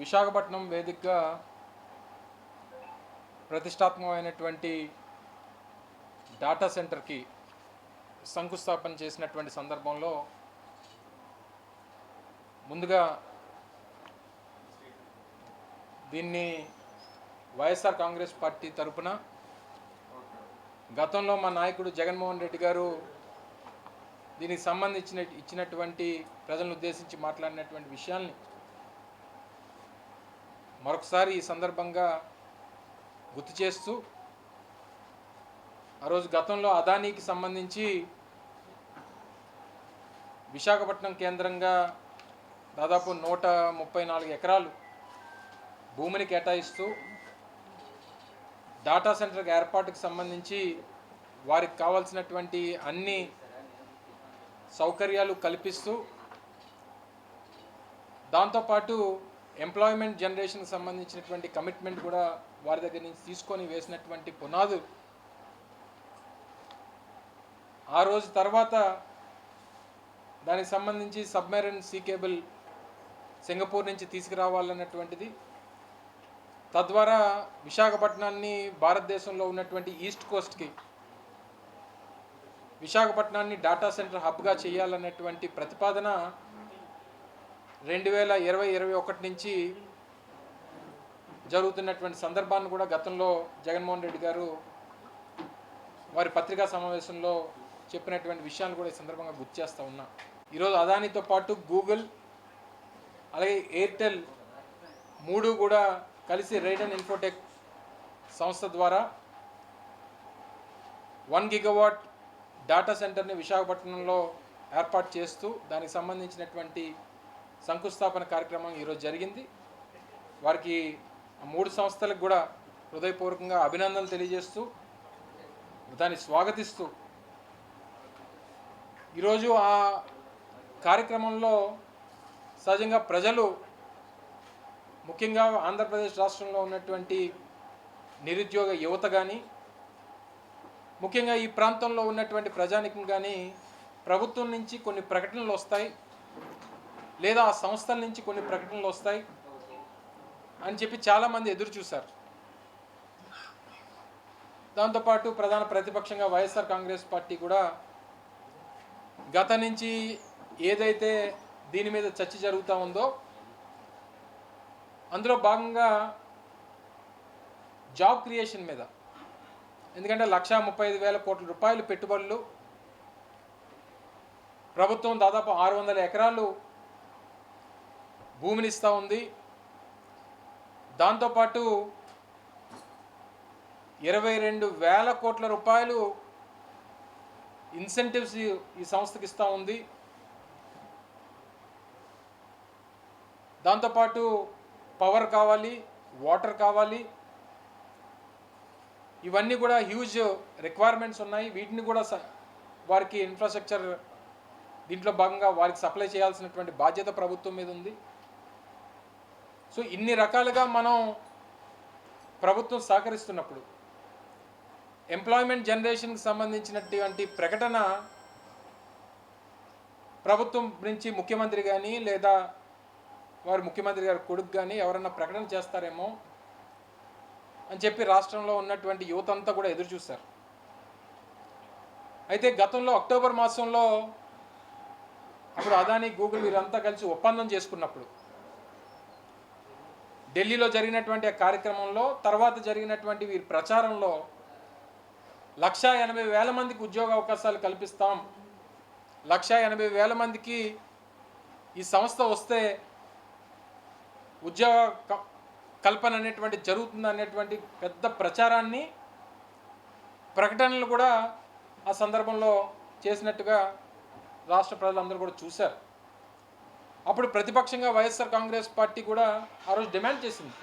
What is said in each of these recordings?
విశాఖపట్నం వేదికగా ప్రతిష్టాత్మకమైనటువంటి డాటా సెంటర్కి శంకుస్థాపన చేసినటువంటి సందర్భంలో ముందుగా దీన్ని వైఎస్ఆర్ కాంగ్రెస్ పార్టీ తరపున గతంలో మా నాయకుడు జగన్మోహన్ రెడ్డి గారు దీనికి ఇచ్చినటువంటి ప్రజలను ఉద్దేశించి మాట్లాడినటువంటి విషయాల్ని మరొకసారి ఈ సందర్భంగా గుర్తు చేస్తూ ఆ రోజు గతంలో అదానీకి సంబంధించి విశాఖపట్నం కేంద్రంగా దాదాపు 134 ఎకరాలు భూమిని కేటాయిస్తూ డాటా సెంటర్ ఏర్పాటుకు సంబంధించి వారికి కావాల్సినటువంటి అన్ని సౌకర్యాలు కల్పిస్తూ దాంతోపాటు ఎంప్లాయ్మెంట్ జనరేషన్కి సంబంధించినటువంటి కమిట్మెంట్ కూడా వారి దగ్గర నుంచి తీసుకొని వేసినటువంటి పునాదు ఆ రోజు తర్వాత దానికి సంబంధించి సబ్మెరైన్ సీ కేబుల్ సింగపూర్ నుంచి తీసుకురావాలన్నటువంటిది, తద్వారా విశాఖపట్నాన్ని భారతదేశంలో ఉన్నటువంటి ఈస్ట్ కోస్ట్కి విశాఖపట్నాన్ని డాటా సెంటర్ హబ్గా చేయాలన్నటువంటి ప్రతిపాదన 2020-21 నుంచి జరుగుతున్నటువంటి సందర్భాన్ని కూడా గతంలో జగన్మోహన్ రెడ్డి గారు వారి పత్రికా సమావేశంలో చెప్పినటువంటి విషయాలు కూడా ఈ సందర్భంగా గుర్తు చేస్తూ ఉన్నా. ఈరోజు అదానితో పాటు గూగుల్ అలాగే ఎయిర్టెల్ మూడు కూడా కలిసి రైడన్ ఇన్ఫోటెక్ సంస్థ ద్వారా 1 గిగావాట్ డాటా సెంటర్ని విశాఖపట్నంలో ఏర్పాటు చేస్తూ దానికి సంబంధించినటువంటి శంకుస్థాపన కార్యక్రమం ఈరోజు జరిగింది. వారికి 3 సంస్థలకు కూడా హృదయపూర్వకంగా అభినందనలు తెలియజేస్తూ దాన్ని స్వాగతిస్తూ ఈరోజు ఆ కార్యక్రమంలో సహజంగా ప్రజలు ముఖ్యంగా ఆంధ్రప్రదేశ్ రాష్ట్రంలో ఉన్నటువంటి నిరుద్యోగ యువత కానీ ముఖ్యంగా ఈ ప్రాంతంలో ఉన్నటువంటి ప్రజానికం కానీ ప్రభుత్వం నుంచి కొన్ని ప్రకటనలు వస్తాయి లేదా ఆ సంస్థల నుంచి కొన్ని ప్రకటనలు వస్తాయి అని చెప్పి చాలామంది ఎదురు చూశారు. దాంతోపాటు ప్రధాన ప్రతిపక్షంగా వైఎస్ఆర్ కాంగ్రెస్ పార్టీ కూడా గత నుంచి ఏదైతే దీని మీద చర్చ జరుగుతూ ఉందో అందులో భాగంగా జాబ్ క్రియేషన్ మీద, ఎందుకంటే 1,35,000 కోట్ల రూపాయలు పెట్టుబడులు, ప్రభుత్వం దాదాపు 600 ఎకరాలు భూమిని ఇస్తూ ఉంది, దాంతోపాటు 22,000 కోట్ల రూపాయలు ఇన్సెంటివ్స్ ఈ సంస్థకి ఇస్తూ ఉంది, దాంతోపాటు పవర్ కావాలి, వాటర్ కావాలి, ఇవన్నీ కూడా హ్యూజ్ రిక్వైర్మెంట్స్ ఉన్నాయి. వీటిని కూడా వారికి ఇన్ఫ్రాస్ట్రక్చర్ దీంట్లో భాగంగా వారికి సప్లై చేయాల్సినటువంటి బాధ్యత ప్రభుత్వం మీద ఉంది. సో ఇన్ని రకాలుగా మనం ప్రభుత్వం సహకరిస్తున్నప్పుడు ఎంప్లాయ్మెంట్ జనరేషన్కి సంబంధించినటువంటి ప్రకటన ప్రభుత్వం నుంచి ముఖ్యమంత్రి కానీ లేదా వారు ముఖ్యమంత్రి గారి కొడుకు కానీ ఎవరన్నా ప్రకటన చేస్తారేమో అని చెప్పి రాష్ట్రంలో ఉన్నటువంటి యువత అంతా కూడా ఎదురు చూస్తారు. అయితే గతంలో అక్టోబర్ మాసంలో అప్పుడు అదానీ గూగుల్ వీరంతా కలిసి ఒప్పందం చేసుకున్నప్పుడు ఢిల్లీలో జరిగినటువంటి ఆ కార్యక్రమంలో తర్వాత జరిగినటువంటి వీరి ప్రచారంలో 1,80,000 మందికి ఉద్యోగ అవకాశాలు కల్పిస్తాం, 1,80,000 మందికి ఈ సంస్థ వస్తే ఉద్యోగ కల్పన అనేటువంటి జరుగుతుంది అనేటువంటి పెద్ద ప్రచారాన్ని ప్రకటనలు కూడా ఆ సందర్భంలో చేసినట్టుగా రాష్ట్ర ప్రజలందరూ కూడా చూశారు. అప్పుడు ప్రతిపక్షంగా వైఎస్ఆర్ కాంగ్రెస్ పార్టీ కూడా ఆ రోజు డిమాండ్ చేసింది.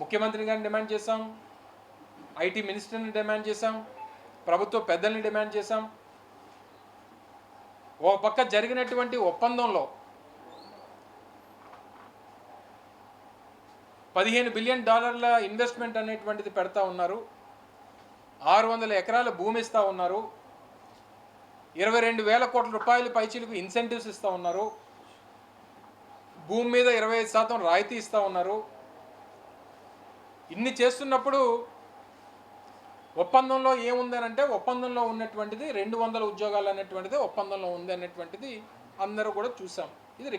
ముఖ్యమంత్రి గారిని డిమాండ్ చేశాం, ఐటీ మినిస్టర్ని డిమాండ్ చేశాం, ప్రభుత్వ పెద్దల్ని డిమాండ్ చేశాం. ఓ పక్క జరిగినటువంటి ఒప్పందంలో $15 బిలియన్ ఇన్వెస్ట్మెంట్ అనేటువంటిది పెడతా ఉన్నారు, 600 ఎకరాల భూమి ఇస్తూ ఉన్నారు, 22,000 కోట్ల రూపాయలు పైచీలకు ఇన్సెంటివ్స్ ఇస్తూ ఉన్నారు. భూమి మీద 25% రాయితీ ఇస్తూ ఉన్నారు. ఇన్ని చేస్తున్నప్పుడు ఒప్పందంలో ఏముందనంటే ఒప్పందంలో ఉన్నటువంటిది 200 ఉద్యోగాలు అనేటువంటిది ఒప్పందంలో ఉంది అనేటువంటిది అందరూ కూడా చూసాం. ఇది